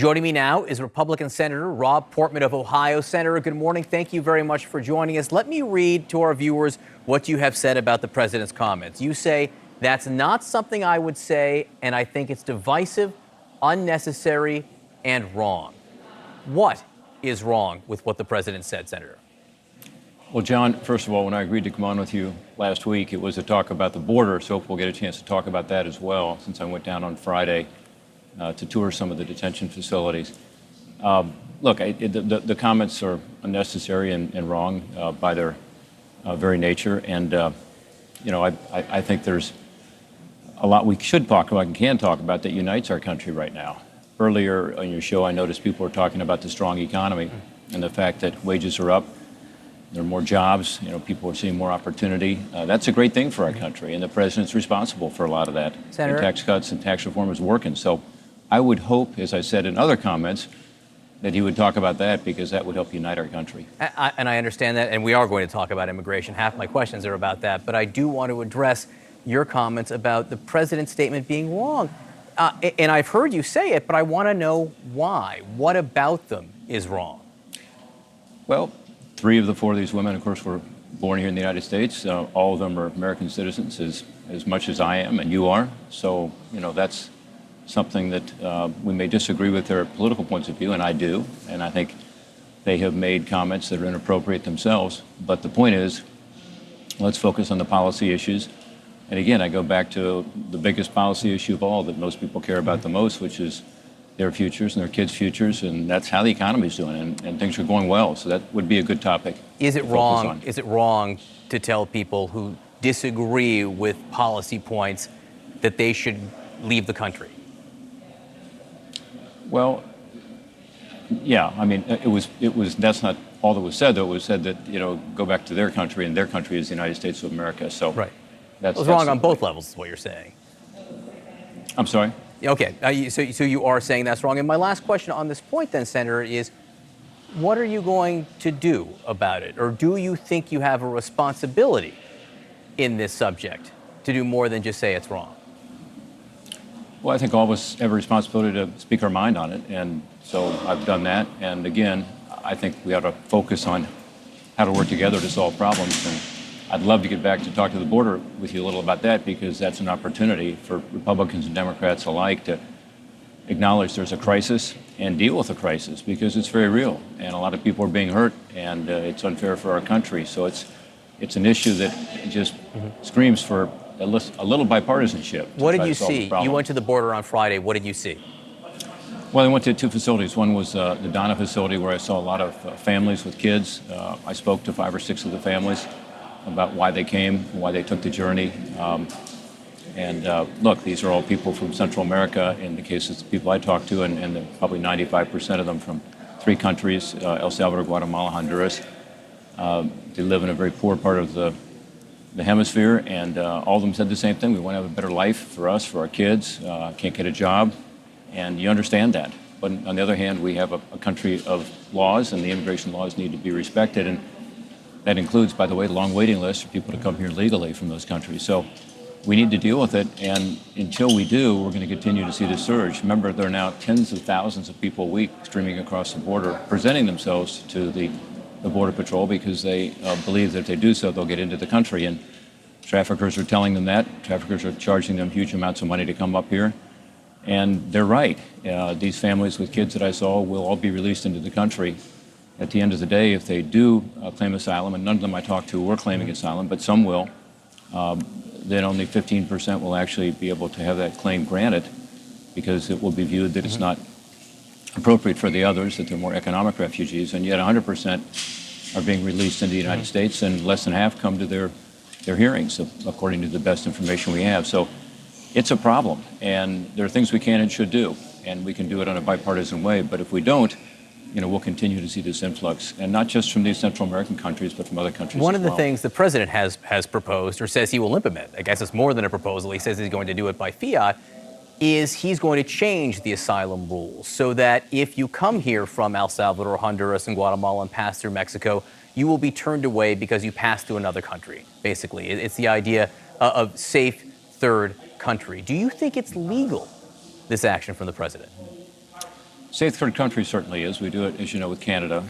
Joining me now is Republican Senator Rob Portman of Ohio. Senator, good morning. Thank you very much for joining us. Let me read to our viewers what you have said about the president's comments. You say, "That's not something I would say, and I think it's divisive, unnecessary, and wrong." What is wrong with what the president said, Senator? Well, John, first of all, when I agreed to come on with you last week, it was to talk about the border, so we'll get a chance to talk about that as well, since I went down on Friday to tour some of the detention facilities. Look, the comments are unnecessary and wrong by their very nature, and I think there's a lot we should talk about and can talk about that unites our country right now. Earlier on your show, I noticed people were talking about the strong economy and the fact that wages are up, there are more jobs, people are seeing more opportunity. That's a great thing for our country, and the president's responsible for a lot of that. Senator? The tax cuts and tax reform is working. So I would hope, as I said in other comments, that he would talk about that because that would help unite our country. And I understand that, and we are going to talk about immigration. Half my questions are about that, but I do want to address your comments about the president's statement being wrong. And I've heard you say it, but I want to know why. What about them is wrong? Well, 3 of the 4 of these women, of course, were born here in the United States. All of them are American citizens as much as I am and you are. So, that's something that we may disagree with their political points of view, and I do. And I think they have made comments that are inappropriate themselves. But the point is, let's focus on the policy issues. And again, I go back to the biggest policy issue of all that most people care about the most, which is their futures and their kids' futures, and that's how the economy is doing, and things are going well. So that would be a good topic. Is it wrong? Is it wrong to tell people who disagree with policy points that they should leave the country? Well, yeah. I mean, it was. That's not all that was said. Though it was said that go back to their country, and their country is the United States of America. So right. That's wrong on both levels, is what you're saying. I'm sorry. Okay. So you are saying that's wrong. And my last question on this point, then, Senator, is what are you going to do about it, or do you think you have a responsibility in this subject to do more than just say it's wrong? Well, I think all of us have a responsibility to speak our mind on it, and so I've done that. And again, I think we ought to focus on how to work together to solve problems. And I'd love to get back to talk to the border with you a little about that, because that's an opportunity for Republicans and Democrats alike to acknowledge there's a crisis and deal with the crisis, because it's very real, and a lot of people are being hurt, and it's unfair for our country. So it's an issue that just screams for a little bipartisanship. What did you see? You went to the border on Friday. What did you see? Well, I went to 2 facilities. One was the Donna facility, where I saw a lot of families with kids. I spoke to 5 or 6 of the families about why they came, why they took the journey. Look, these are all people from Central America, in the cases of people I talked to, and probably 95% of them from 3 countries, El Salvador, Guatemala, Honduras. They live in a very poor part of the hemisphere, and all of them said the same thing. We want to have a better life for us, for our kids, can't get a job, and you understand that. But on the other hand, we have a country of laws, and the immigration laws need to be respected, and that includes, by the way, long waiting lists for people to come here legally from those countries. So we need to deal with it, and until we do, we're going to continue to see the surge. Remember, there are now tens of thousands of people a week streaming across the border, presenting themselves to the Border Patrol because they believe that if they do so, they'll get into the country. And traffickers are telling them that. Traffickers are charging them huge amounts of money to come up here. And they're right. These families with kids that I saw will all be released into the country. At the end of the day, if they do claim asylum, and none of them I talked to were claiming asylum, but some will, then only 15% will actually be able to have that claim granted, because it will be viewed that it's not appropriate for the others, that they're more economic refugees, and yet 100% are being released into the United States, and less than half come to their hearings, according to the best information we have. So it's a problem, and there are things we can and should do, and we can do it in a bipartisan way, but if we don't, we'll continue to see this influx, and not just from these Central American countries, but from other countries. One of the things the president has proposed, or says he will implement, I guess it's more than a proposal, he says he's going to do it by fiat, is he's going to change the asylum rules so that if you come here from El Salvador, Honduras, and Guatemala and pass through Mexico, you will be turned away because you passed to another country, basically. It's the idea of safe third country. Do you think it's legal, this action from the president? Safe third country certainly is. We do it, as you know, with Canada,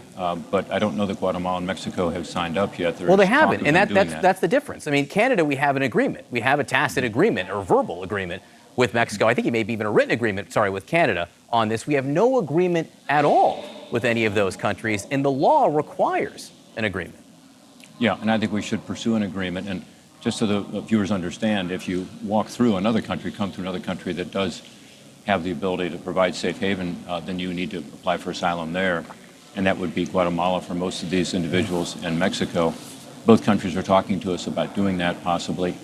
but I don't know that Guatemala and Mexico have signed up yet. Well, they haven't, and that's the difference. I mean, Canada, we have an agreement. We have a tacit agreement or verbal agreement with Mexico. I think it may be even a written agreement, with Canada on this. We have no agreement at all with any of those countries, and the law requires an agreement. Yeah, and I think we should pursue an agreement. And just so the viewers understand, if you walk through another country, come through another country that does have the ability to provide safe haven, then you need to apply for asylum there. And that would be Guatemala for most of these individuals, and Mexico. Both countries are talking to us about doing that possibly.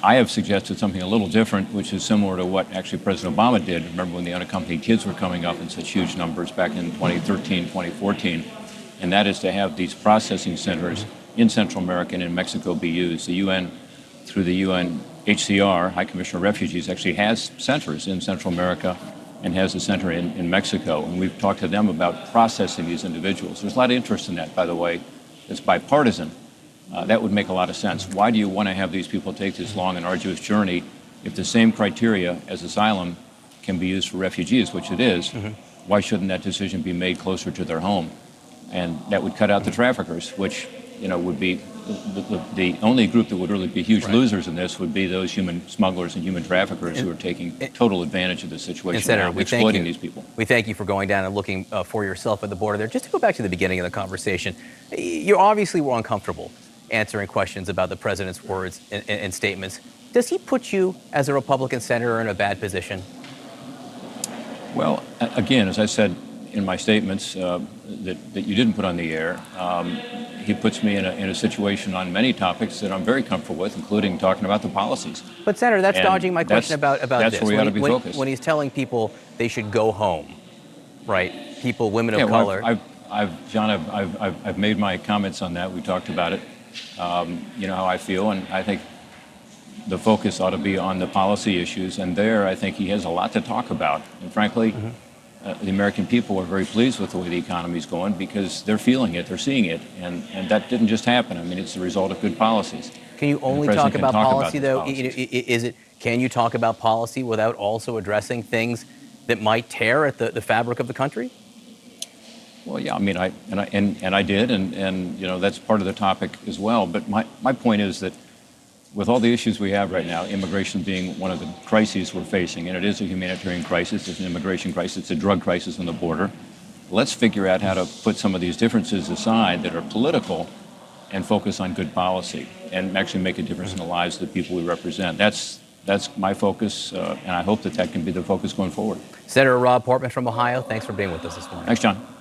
I have suggested something a little different, which is similar to what actually President Obama did. Remember when the unaccompanied kids were coming up in such huge numbers back in 2013, 2014. And that is to have these processing centers in Central America and in Mexico be used. The UN, through the UNHCR, High Commissioner of Refugees, actually has centers in Central America and has a center in Mexico. And we've talked to them about processing these individuals. There's a lot of interest in that, by the way. It's bipartisan. That would make a lot of sense. Why do you want to have these people take this long and arduous journey if the same criteria as asylum can be used for refugees, which it is? Why shouldn't that decision be made closer to their home? And that would cut out the traffickers, which would be the only group that would really be huge losers in this would be those human smugglers and human traffickers who are taking total advantage of the situation, Senator, exploiting these people. We thank you for going down and looking for yourself at the border there. Just to go back to the beginning of the conversation, you obviously were uncomfortable answering questions about the president's words and statements. Does he put you, as a Republican senator, in a bad position? Well, again, as I said in my statements that you didn't put on the air, he puts me in a situation on many topics that I'm very comfortable with, including talking about the policies. But Senator, that's dodging my question about that's this. Where we ought to be focused. When he's telling people they should go home, right? People, women of well, color. John, I've made my comments on that. We talked about it. You know how I feel, and I think the focus ought to be on the policy issues. And there, I think he has a lot to talk about. And frankly, the American people are very pleased with the way the economy is going because they're feeling it, they're seeing it, and that didn't just happen. I mean, it's the result of good policies. Can you only talk about policy, though? Can you talk about policy without also addressing things that might tear at the fabric of the country? Well, yeah, I mean, I did, and that's part of the topic as well. But my point is that with all the issues we have right now, immigration being one of the crises we're facing, and it is a humanitarian crisis, it's an immigration crisis, it's a drug crisis on the border. Let's figure out how to put some of these differences aside that are political and focus on good policy and actually make a difference in the lives of the people we represent. That's my focus, and I hope that can be the focus going forward. Senator Rob Portman from Ohio, thanks for being with us this morning. Thanks, John.